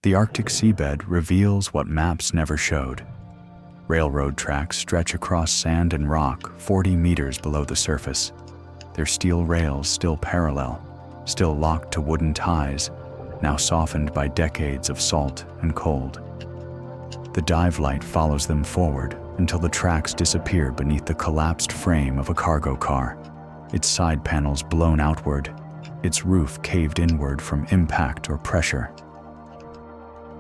The Arctic seabed reveals what maps never showed. Railroad tracks stretch across sand and rock 40 meters below the surface, their steel rails still parallel, still locked to wooden ties, now softened by decades of salt and cold. The dive light follows them forward until the tracks disappear beneath the collapsed frame of a cargo car, its side panels blown outward, its roof caved inward from impact or pressure.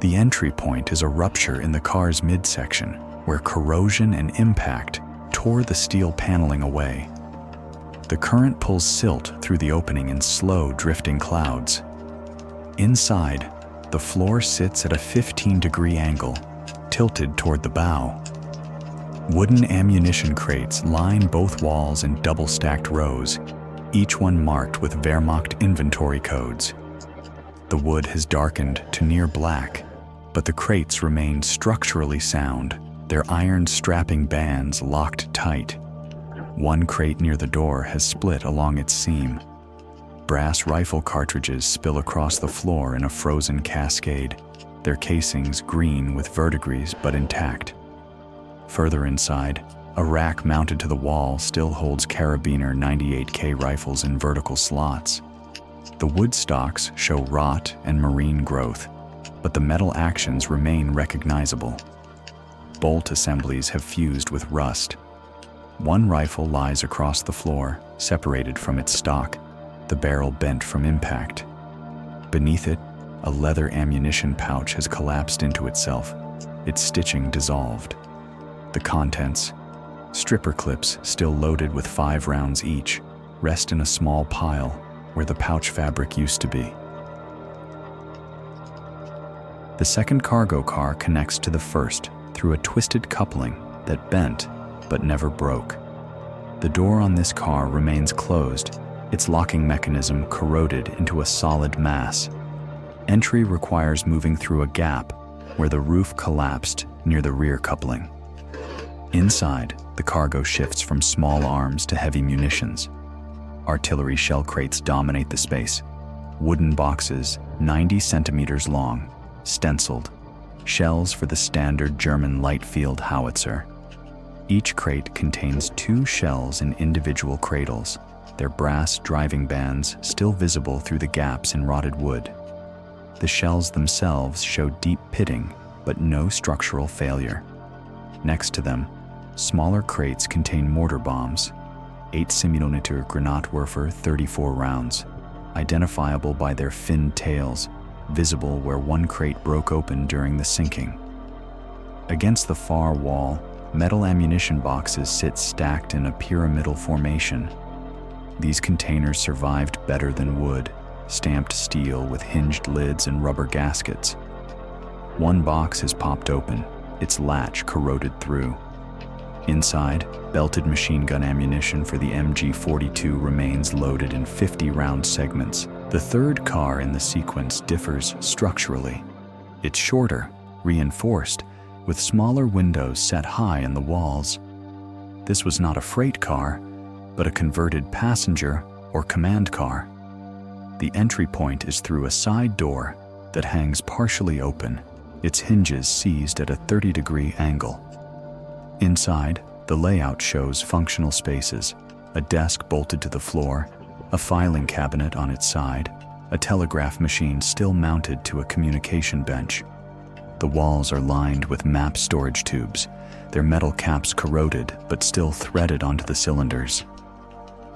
The entry point is a rupture in the car's midsection, where corrosion and impact tore the steel paneling away. The current pulls silt through the opening in slow, drifting clouds. Inside, the floor sits at a 15-degree angle, tilted toward the bow. Wooden ammunition crates line both walls in double-stacked rows, each one marked with Wehrmacht inventory codes. The wood has darkened to near black, but the crates remain structurally sound, their iron strapping bands locked tight. One crate near the door has split along its seam. Brass rifle cartridges spill across the floor in a frozen cascade, their casings green with verdigris but intact. Further inside, a rack mounted to the wall still holds carabiner 98K rifles in vertical slots. The wood stocks show rot and marine growth, but the metal actions remain recognizable. Bolt assemblies have fused with rust. One rifle lies across the floor, separated from its stock, the barrel bent from impact. Beneath it, a leather ammunition pouch has collapsed into itself, its stitching dissolved. The contents, stripper clips still loaded with 5 rounds each, rest in a small pile where the pouch fabric used to be. The second cargo car connects to the first through a twisted coupling that bent but never broke. The door on this car remains closed, its locking mechanism corroded into a solid mass. Entry requires moving through a gap where the roof collapsed near the rear coupling. Inside, the cargo shifts from small arms to heavy munitions. Artillery shell crates dominate the space. Wooden boxes, 90 centimeters long, stenciled. Shells for the standard German light field howitzer. Each crate contains 2 shells in individual cradles, their brass driving bands still visible through the gaps in rotted wood. The shells themselves show deep pitting, but no structural failure. Next to them, smaller crates contain mortar bombs, 8 mm Granatwerfer 34 rounds, identifiable by their finned tails, visible where one crate broke open during the sinking. Against the far wall, metal ammunition boxes sit stacked in a pyramidal formation. These containers survived better than wood, stamped steel with hinged lids and rubber gaskets. One box has popped open, its latch corroded through. Inside, belted machine gun ammunition for the MG-42 remains loaded in 50-round segments. The third car in the sequence differs structurally. It's shorter, reinforced, with smaller windows set high in the walls. This was not a freight car, but a converted passenger or command car. The entry point is through a side door that hangs partially open, its hinges seized at a 30-degree angle. Inside, the layout shows functional spaces, a desk bolted to the floor, a filing cabinet on its side, a telegraph machine still mounted to a communication bench. The walls are lined with map storage tubes, their metal caps corroded but still threaded onto the cylinders.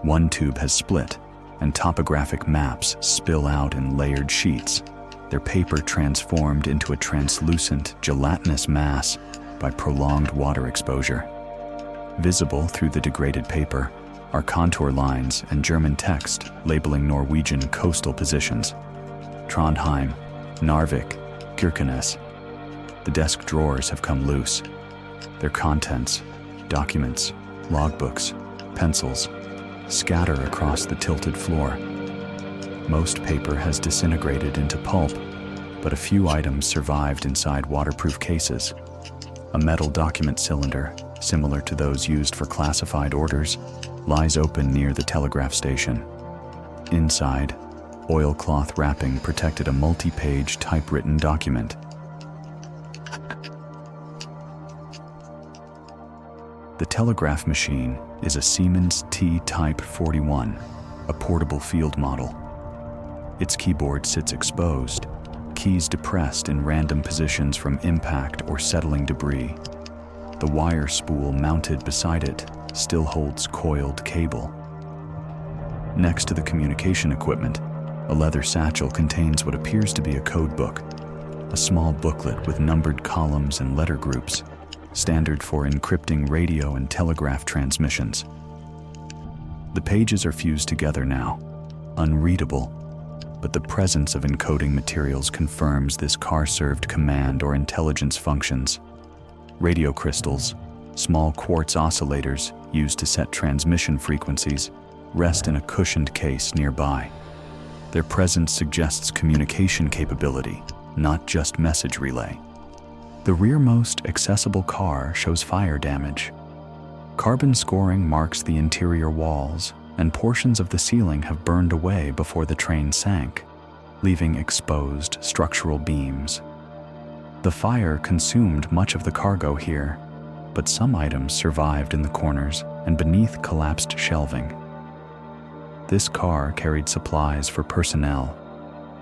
One tube has split, and topographic maps spill out in layered sheets, their paper transformed into a translucent, gelatinous mass by prolonged water exposure. Visible through the degraded paper are contour lines and German text labeling Norwegian coastal positions: Trondheim, Narvik, Kirkenes. The desk drawers have come loose. Their contents, documents, logbooks, pencils, scatter across the tilted floor. Most paper has disintegrated into pulp, but a few items survived inside waterproof cases. A metal document cylinder, similar to those used for classified orders, lies open near the telegraph station. Inside, Oilcloth wrapping protected a multi-page typewritten document. The telegraph machine is a Siemens T-Type 41, a portable field model. Its keyboard sits exposed, keys depressed in random positions from impact or settling debris. The wire spool mounted beside it still holds coiled cable. Next to the communication equipment, a leather satchel contains what appears to be a code book, a small booklet with numbered columns and letter groups, standard for encrypting radio and telegraph transmissions. The pages are fused together now, unreadable, but the presence of encoding materials confirms this car served command or intelligence functions. Radio crystals, small quartz oscillators used to set transmission frequencies, rest in a cushioned case nearby. Their presence suggests communication capability, not just message relay. The rearmost accessible car shows fire damage. Carbon scoring marks the interior walls, and portions of the ceiling have burned away before the train sank, leaving exposed structural beams. The fire consumed much of the cargo here, but some items survived in the corners and beneath collapsed shelving. This car carried supplies for personnel,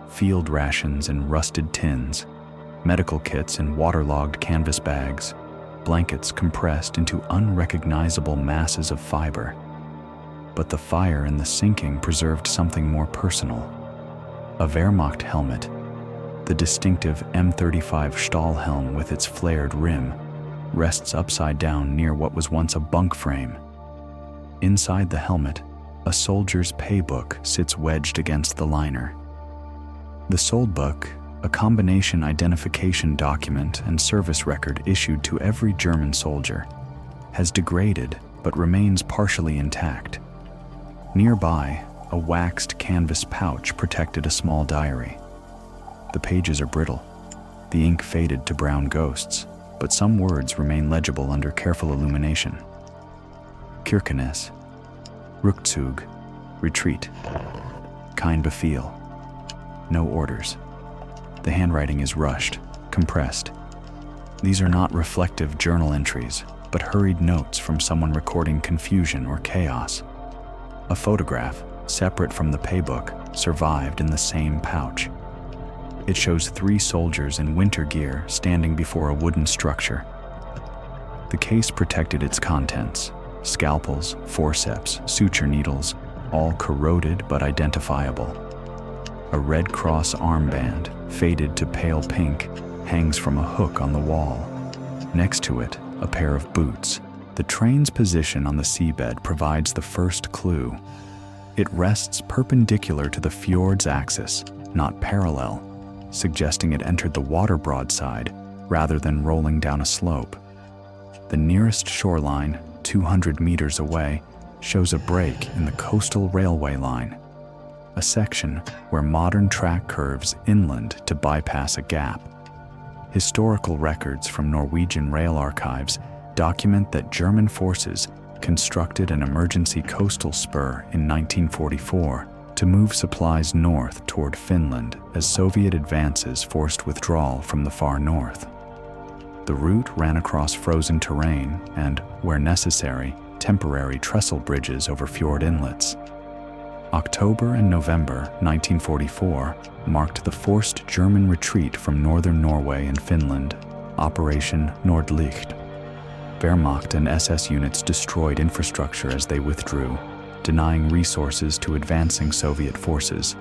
field rations in rusted tins, medical kits in waterlogged canvas bags, blankets compressed into unrecognizable masses of fiber. But the fire and the sinking preserved something more personal. A Wehrmacht helmet, the distinctive M35 Stahlhelm with its flared rim, rests upside down near what was once a bunk frame. Inside the helmet, a soldier's paybook sits wedged against the liner. The soldbook, a combination identification document and service record issued to every German soldier, has degraded but remains partially intact. Nearby, a waxed canvas pouch protected a small diary. The pages are brittle, the ink faded to brown ghosts, but some words remain legible under careful illumination. Kirkenes, Rückzug, retreat, kein Befehl, no orders. The handwriting is rushed, compressed. These are not reflective journal entries, but hurried notes from someone recording confusion or chaos. A photograph, separate from the paybook, survived in the same pouch. It shows 3 soldiers in winter gear standing before a wooden structure. The case protected its contents: scalpels, forceps, suture needles, all corroded but identifiable. A Red Cross armband, faded to pale pink, hangs from a hook on the wall. Next to it, a pair of boots. The train's position on the seabed provides the first clue. It rests perpendicular to the fjord's axis, not parallel, suggesting it entered the water broadside rather than rolling down a slope. The nearest shoreline, 200 meters away, shows a break in the coastal railway line, a section where modern track curves inland to bypass a gap. Historical records from Norwegian rail archives document that German forces constructed an emergency coastal spur in 1944 to move supplies north toward Finland as Soviet advances forced withdrawal from the far north. The route ran across frozen terrain and, where necessary, temporary trestle bridges over fjord inlets. October and November 1944 marked the forced German retreat from northern Norway and Finland, Operation Nordlicht. Wehrmacht and SS units destroyed infrastructure as they withdrew, denying resources to advancing Soviet forces.